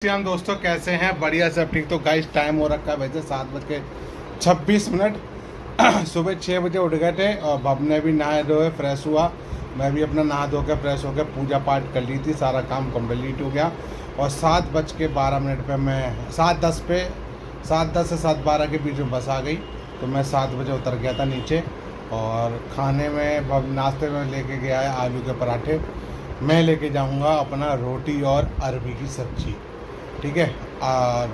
हम दोस्तों कैसे हैं? बढ़िया सब ठीक। तो गाइस टाइम हो रखा है वैसे 7:26। सुबह 6 बजे उठ गए थे और बाप ने भी नहाए धोए फ्रेश हुआ। मैं भी अपना नहा धो के फ्रेश हो गया, पूजा पाठ कर ली थी, सारा काम कंप्लीट हो गया। और 7:12 पे मैं 7:10 से 7:12 के बीच में बस आ गई। तो मैं 7 बजे उतर गया था नीचे। और खाने में नाश्ते में लेके गया है आलू के पराठे। मैं लेके जाऊंगा अपना रोटी और अरबी की सब्जी, ठीक है। और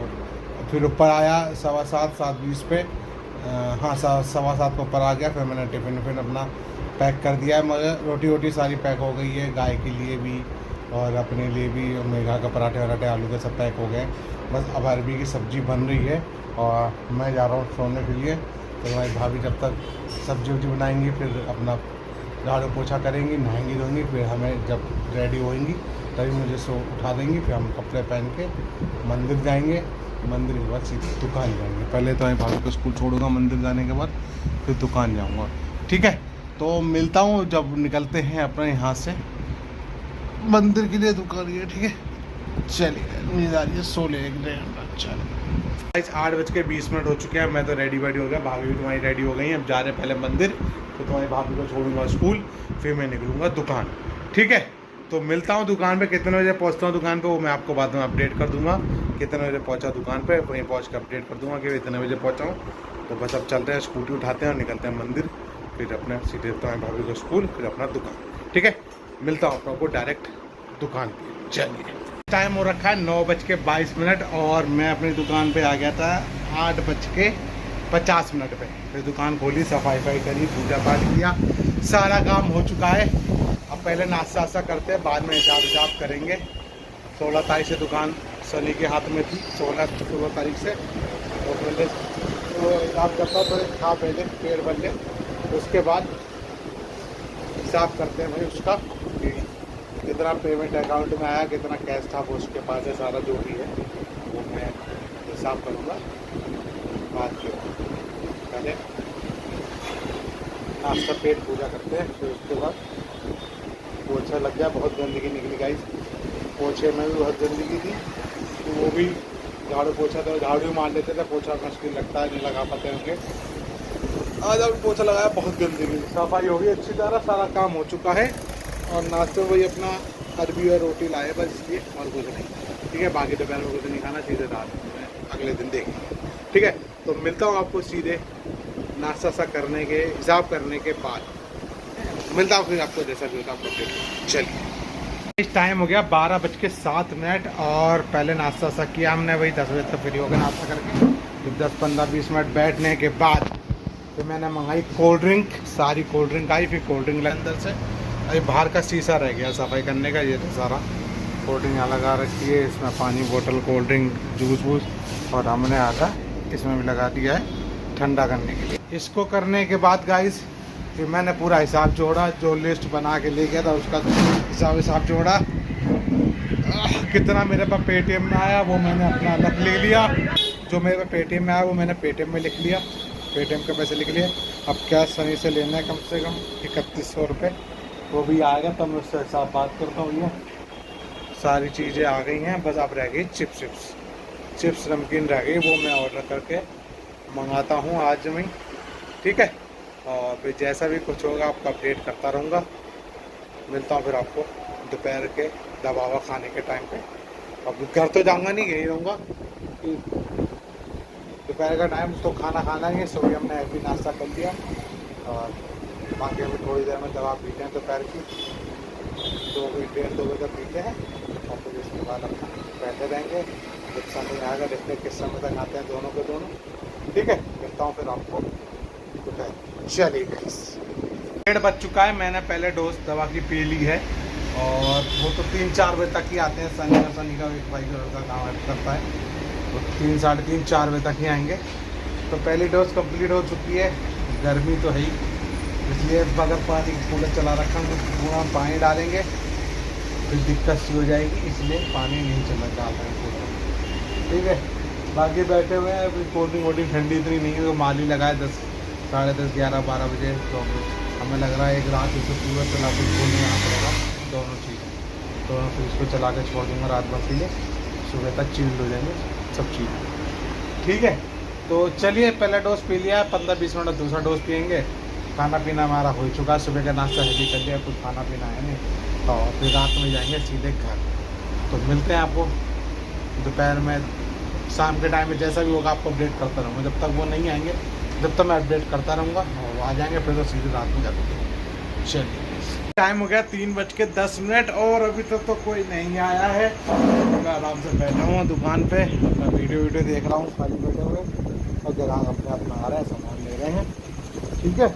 फिर ऊपर आया 7:15 7:20 पे। हाँ 7:15 को ऊपर आ गया। फिर मैंने टिफ़िन अपना पैक कर दिया है, मगर रोटी वोटी सारी पैक हो गई है, गाय के लिए भी और अपने लिए भी। मेघा का पराठे वराठे आलू के सब पैक हो गए। बस अब अरबी की सब्ज़ी बन रही है और मैं जा रहा हूँ सोने के लिए। तो हमारी भाभी जब तक सब्जी वब्जी बनाएंगी फिर अपना झाड़ू पोछा करेंगी, नहाएंगी धोएंगी, फिर हमें जब रेडी होएंगी तभी मुझे सो उठा देंगी। फिर हम कपड़े पहन के मंदिर जाएंगे, मंदिर के बाद सीधे दुकान जाएंगे। पहले तो मैं भाभी को स्कूल छोड़ूंगा, मंदिर जाने के बाद फिर दुकान जाऊंगा, ठीक है। तो मिलता हूँ जब निकलते हैं अपने यहाँ से मंदिर के लिए, दुकान ये, ठीक है। चलिए नींद आ रही है, सो ले एक डेढ़। चलो 8:20 हो चुके हैं। मैं तो रेडी वेडी हो गया, भाभी भी तुम्हारी रेडी हो गई हैं। अब जा रहे हैं पहले मंदिर, तो तुम्हारी भाभी को छोड़ूंगा स्कूल, फिर मैं निकलूँगा दुकान, ठीक है। तो मिलता हूँ दुकान पे, कितने बजे पहुँचता हूँ दुकान पे वो मैं आपको बाद में अपडेट कर दूंगा। कितने बजे पहुँचा दुकान पे वहीं पहुँच के अपडेट कर दूंगा कि इतने बजे पहुँचा हूँ। तो बस अब चलते हैं, स्कूटी उठाते हैं और निकलते हैं मंदिर, फिर अपने सीधे तुम्हारी भाभी को स्कूल, फिर अपना दुकान, ठीक है। मिलता हूँ अपनों को डायरेक्ट दुकान पर। चलिए टाइम हो रखा है 9:22 और मैं अपनी दुकान पे आ गया था 8:50 पे। फिर दुकान खोली, सफाई करी, पूजा पाठ किया, सारा काम हो चुका है। अब पहले नाश्ता वास्ता करते हैं, बाद में हिसाब करेंगे। 16 तारीख से दुकान सनी के हाथ में थी, 16 तारीख से। तो पहले तो हिसाब करता थोड़े खा पहले पेड़ भर ले, उसके बाद हिसाब करते हैं भाई उसका कितना पेमेंट अकाउंट में आया, कितना कैश था वो उसके पास है, सारा जो भी है वो मैं हिसाब करूँगा बाद के। पहले नाश्ता पेट पूजा करते हैं, फिर उसके बाद पोछा लग गया। बहुत गंदगी निकली गाइस, पोछे में भी बहुत गंदगी थी, तो वो भी झाड़ू पोछा तो झाड़ू मार लेते थे, पोछा मुश्किल लगता है, नहीं लगा पाते होंगे। आज अब पोछा लगाया, बहुत गंदगी, सफाई हो गई अच्छी तरह, सारा काम हो चुका है। और नाश्ते वही अपना अरबी और रोटी लाए बस, इसलिए और कुछ नहीं, ठीक है। बाकी दोपहर में कुछ नहीं खाना, सीधे रात में अगले दिन देखेंगे, ठीक है। तो मिलता हूँ आपको सीधे नाश्ता सा करने के, हिसाब करने के बाद मिलता हूँ, फिर आपको जैसा भी होता आपको। चलिए इस टाइम हो गया 12:07 और पहले नाश्ता सा किया हमने, वही 10 बजे तक फ्री हो गया नाश्ता करके। फिर 10-15-20 मिनट बैठने के बाद फिर मैंने मंगाई कोल्ड ड्रिंक, सारी कोल्ड ड्रिंक आई। फिर कोल्ड ड्रिंक अंदर से अभी बाहर का शीशा रह गया सफाई करने का, ये तो सारा कोल्ड ड्रिंक यहाँ लगा रखी है। इसमें पानी बोतल, कोल्ड ड्रिंक, जूस वूस, और हमने आधा इसमें भी लगा दिया है ठंडा करने के लिए। इसको करने के बाद गाइस फिर मैंने पूरा हिसाब जोड़ा, जो लिस्ट बना के ले गया था उसका हिसाब जोड़ा। कितना मेरे पास पेटीएम में आया वो मैंने अपना अलग ले लिया, जो मेरे पास पेटीएम में आया वो मैंने पेटीएम में लिख लिया, पेटीएम के पैसे लिख लिए। अब कैश सनी से लेना है कम से कम 3100 रुपये, वो भी आएगा तब मैं उससे हिसाब बात करता हूँ। ये सारी चीज़ें आ गई हैं, बस अब रह गई चिप्स नमकीन रह गई, वो मैं ऑर्डर करके मंगाता हूँ आज में, ठीक है। और फिर जैसा भी कुछ होगा आपको अपडेट करता रहूँगा। मिलता हूँ फिर आपको दोपहर के दवा ववा खाने के टाइम पे। अब घर तो जाऊँगा नहीं, यही रहूँगा। दोपहर का टाइम तो खाना खाना ही है, सुबह हमने हैवी नाश्ता कर लिया और बाकी अभी थोड़ी देर में दवा पीते हैं दोपहर की, 2 बजे तक पीते हैं। और फिर इसके बाद अपना बैठे रहेंगे, जब समय आएगा देखते हैं किस समय तक आते हैं दोनों के दोनों, ठीक है। मिलता हूँ फिर आपको दोपहर। चलिए 1:30 बज चुका है, मैंने पहले डोज दवा की पी ली है। और वो तो 3-4 बजे तक ही आते हैं, सनी का एक भाई का काम करता है, वो 3, 3:30, 4 बजे तक ही आएंगे। तो पहली डोज कंप्लीट हो चुकी है। गर्मी तो है ही, इसलिए अगर पानी कूलर चला रखा तो पूरा पानी डालेंगे फिर दिक्कत सी हो जाएगी, इसलिए पानी नहीं चलना चाहता है कूलर, ठीक है। बाकी बैठे हुए हैं, अभी कोल्ड ड्रिंक वोल्ड्रिंक ठंडी इतनी नहीं है, तो माल ही लगाए 10, 10:30, 11, 12 बजे। तो हमें लग रहा है एक रात इसे पूरा चला के छोड़ने आना पड़ेगा, दोनों चीज़ें। तो फिर इसको चला के छोड़ दूँगा रात भर के लिए, सुबह तक चिल्ड हो जाएंगे सब चीज़। ठीक है, तो चलिए पहला डोज पी लिया, 15-20 मिनट दूसरा डोज पियेंगे। खाना पीना हमारा हो चुका है, सुबह का नाश्ता हेवी कर लिया, कुछ खाना पीना है नहीं, और फिर रात में जाएंगे सीधे घर। तो मिलते हैं आपको दोपहर में, शाम के टाइम में, जैसा भी होगा आपको अपडेट करता रहूँगा। जब तक वो नहीं आएंगे जब तक मैं अपडेट करता रहूँगा, और वो आ जाएंगे फिर तो सीधे रात में जाते। चलिए टाइम हो गया 3:10 और अभी तक तो कोई नहीं आया है। मैं आराम से बैठा हूँ दुकान पे, मैं वीडियो देख रहा हूँ खाली बैठे हुए, और ग्राहक अपने अपना आ रहे हैं, सामान ले रहे हैं। ठीक है,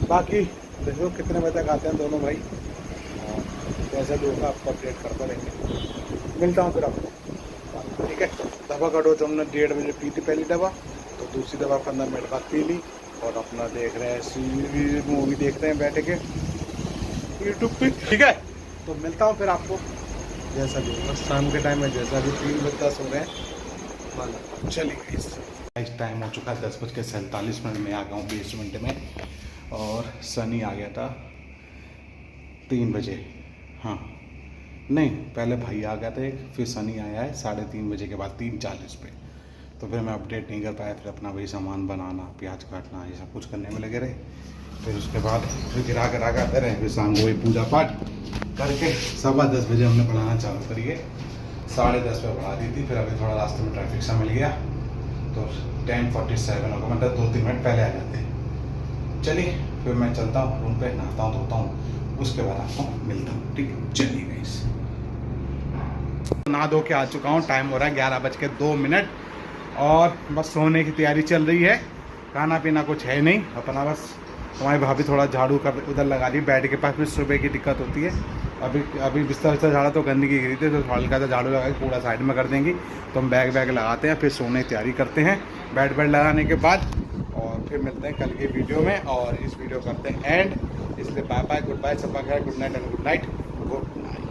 बाकी देखो कितने बजे तक आते हैं दोनों भाई, और जैसे भी होगा आपको अपडेट करते रहेंगे। मिलता हूँ फिर आपको। ठीक है, दवा का डोज हमने 1:30 बजे पी थी पहली दवा, तो दूसरी दवा 15 मिनट बाद पी ली, और अपना देख रहे हैं सीरीज मूवी देख रहे हैं बैठ के यूट्यूब पे। ठीक है, तो मिलता हूँ फिर आपको जैसा भी होगा शाम के टाइम में, जैसा भी 3:10 हो गए। चलिए इस टाइम हो चुका है 10:47 में आ गया हूँ 20 मिनट में, और सनी आ गया था 3 बजे। हाँ नहीं, पहले भाई आ गया था एक, फिर सनी आया है 3:30 बजे के बाद 3:40 पे। तो फिर मैं अपडेट नहीं कर पाया, फिर अपना वही सामान बनाना, प्याज काटना, ये सब कुछ करने में लगे रहे। फिर उसके बाद फिर गिरा आते रहे, फिर शाम को वही पूजा पाठ करके 10:15 बजे हमने बनाना चालू करिए। 10:30 पे बढ़ा दी थी, फिर अभी थोड़ा रास्ते में ट्रैफिक सा मिल गया, तो 10:47 होगा, मतलब 2-3 मिनट पहले आ जाते हैं। चलिए फिर मैं चलता हूँ रूम पे, नहाता हूँ धोता हूँ, उसके बाद आपको मिलता हूँ। ठीक है, चलिए गाइस। नहा धो के आ चुका हूँ, टाइम हो रहा है 11:02, और बस सोने की तैयारी चल रही है। खाना पीना कुछ है नहीं, अपना बस हमारी भाभी थोड़ा झाड़ू कर उधर लगा दी बेड के पास, भी सुबह की दिक्कत होती है। अभी बिस्तर झाड़ा तो गंदगी गिरी थी, तो हल्का सा झाड़ू लगा के पूरा साइड में कर देंगी, तो हम बैग लगाते हैं, फिर सोने की तैयारी करते हैं बेड लगाने के बाद। और फिर मिलते हैं कल की वीडियो में, और इस वीडियो करते हैं एंड। इसलिए बाय बाय, गुड बाय, सब good night and good night, good night.